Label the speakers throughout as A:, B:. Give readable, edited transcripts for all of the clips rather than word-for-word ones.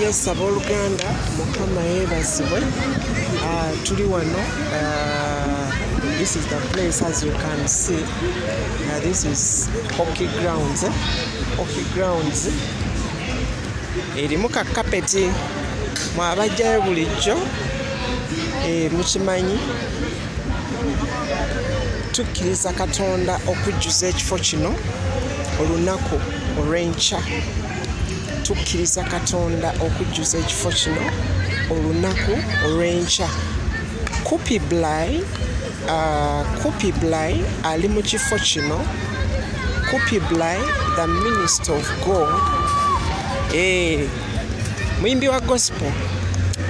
A: Yes, abooluganda mukama yeebazibwe. Tuli wano. This is the place, as you can see. This is hockey grounds. Hockey grounds. Erimu ka kapeti mwabajjayo bulijjo. Mukimanyi tukkiriza Katonda okujjuza ekifo kino olunaku olw'enkya. Tukkiriza Katonda okujjuza ekifo kino olunaku olw'enkya. Coopy ali mu kifo kino. Coopy the minister of God, muyimbi wa gospel,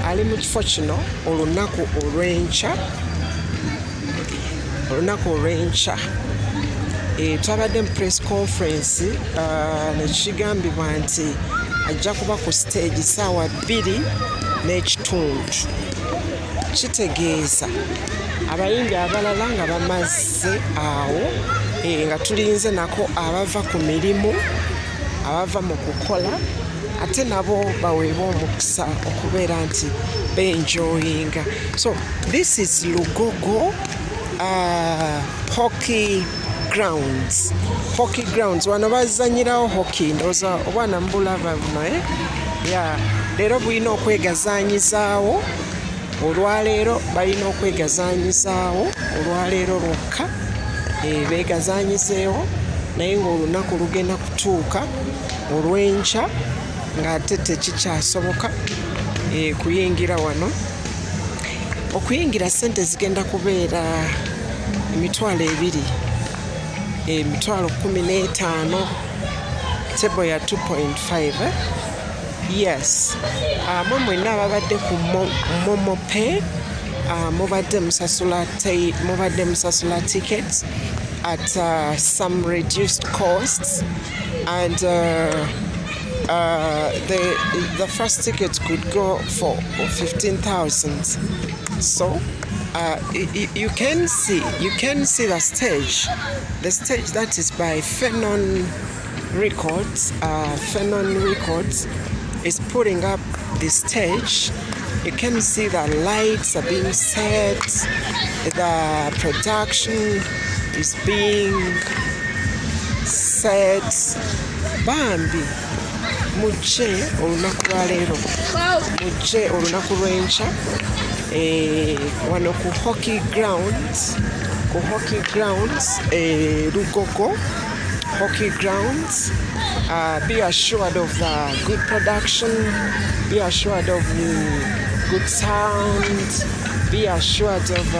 A: ali mu kifo kino olunaku olw'enkya. Olunaku olw'enkya twabadde mu press conference nekigambibwa nti ajja kuba ku stage ssaawa 2:30. Kitegeeza abayimbi abalala nga bamaze awo, nga tulinze nako abava ku mirimu, abava mu kukola, ate nabo baweebwa omukisa okubeera nti benjoyinga. So this is Lugogo hockey grounds. Hockey grounds, wano bazanyirawo hockey. Ndowooza obwana mbulaba buno. Leero bulina okwegazanyizaawo. Olwaleero balina okwegazanyizaawo. Olwaleero lwokka beegazanyizeewo, naye ng'olunaku lugenda kutuuka olw'enkya ng'ate tekikyasoboka kuyingira wano. Okuyingira ssente zigenda kubeera $2,000, $15,000, table ya 2.5. Yes. Mwe mwenna ababadde ku Momope, mubadde musasula tickets at some reduced costs, and the first ticket could go for 15,000. So you can see the stage that is by Phenon Records. Phenon Records is putting up the stage. You can see the lights are being set, the production is being set. Bambi mujje olunaku lwa leero, mujje olunaku lw'enkya wano ku hockey grounds, Lugogo hockey grounds. Be assured of the good production, be assured of good sound, be assured of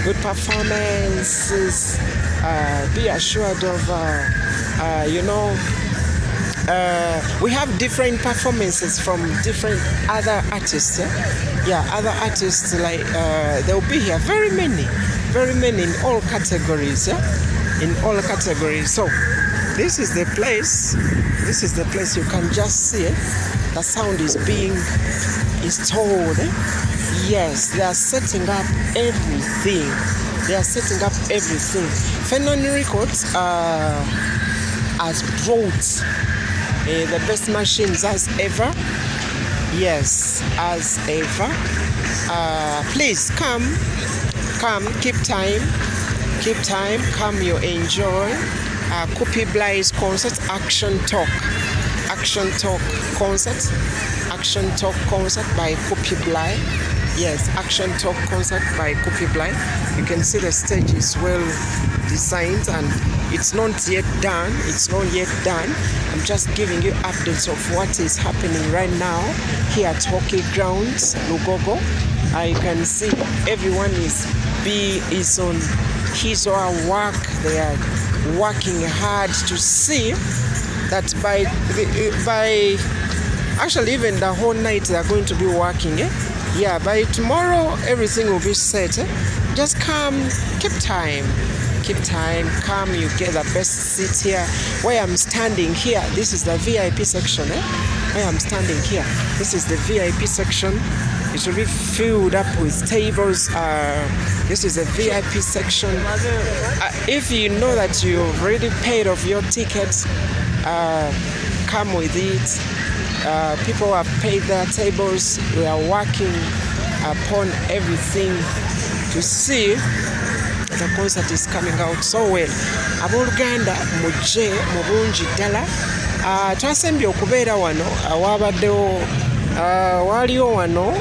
A: good performances, be assured of we have different performances from different other artists. Other artists, like they'll be here, very many in all categories. In all categories. So this is the place. You can just see it. The sound is being installed. Yes, they are setting up everything. Phenon Records has brought the best machines as ever. Yes, as ever. Please come, keep time, come, you enjoy. Coopy concert, Action Talk concert by Coopy. Yes, Action Talk concert by Coopy. You can see the stage is well designed and it's not yet done. I'm just giving you updates of what is happening right now here at Hockey Grounds, Lugogo. You can see everyone is on his or her work. They are working hard to see that by actually even the whole night they are going to be working. By tomorrow everything will be set. Just come, keep time, come, you get the best seat here. Where I'm standing here, this is the VIP section. Where I'm standing here, this is the VIP section. It will be filled up with tables. This is a VIP section. If you know that you've already paid off your tickets, come with it. People have paid their tables. We are working upon everything to see the concert is coming out so well. Abooluganda mujje mu bungi ddala. Twasembye okubeera wano awabaddewo waliwo wano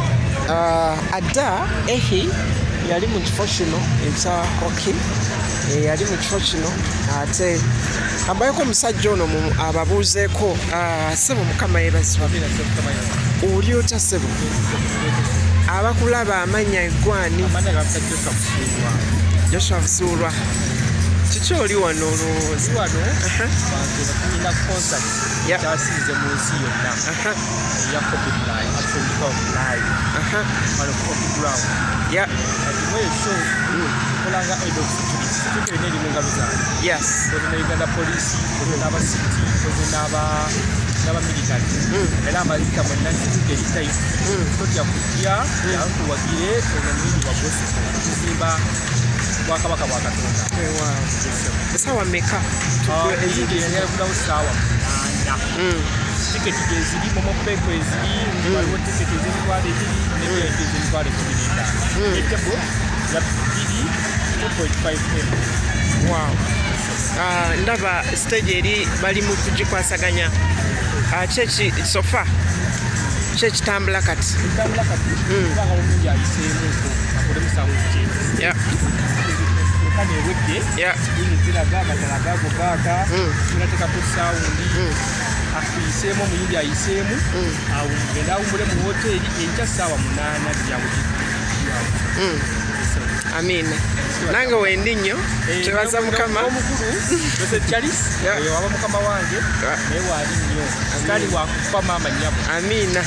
A: Adda Ehi yali mu kifo kino ekya Hockey yali mu kifo kino ate ambayeko omusajja ono ababuuzeeko Ssebo Mukama yeebazibwa. Oli otya Ssebo? Abakulaba amanya eggwani Joshua Busuulwa. Kiki oli wano olowooza?
B: Wano tulina concert kyasiize mu nsi yonna ya Coopy live wano Coopy ground. Kati mweyo show kolanga head of security ine eri mu ngalo zange. Koze na Uganda police, koze n'abasiti, koze n'abamilitary era amazika mwenna nsitudde ekitayi totya kujja yankuwagire omubiri wa gospel kuzimba Bwakabaka bwa Katonda.
A: Essaawa mmeka?
B: Ezigirayo ssaawa 8. Tiketi gyeziri momopeko eziri waliwo tiketi ez'emitwalo 2 n'ebindi ez'emitwalo 15. Etebo za 2.5 M.
A: Wow. Ndaba stage eri bali mu kugikwasaganya. Kyeki sofa kyekitambula kati.
B: Kitambula kati. Kubanga omungi ayiseemuko akole musango kye. Kane webye ziraga amatala gago gaaka tunateekako sawundi afiiseemu omuyimbi ayiseemu genda awummule mu hoteri enkya ssaawa 8 gyawugi.
A: Amiina. Nange wendi nnyo twebaza Mukama.
B: Omukulu Jose Charles waba mukama wange naye waali nnyo kandi wakufa maama nnyabo.
A: Amiina.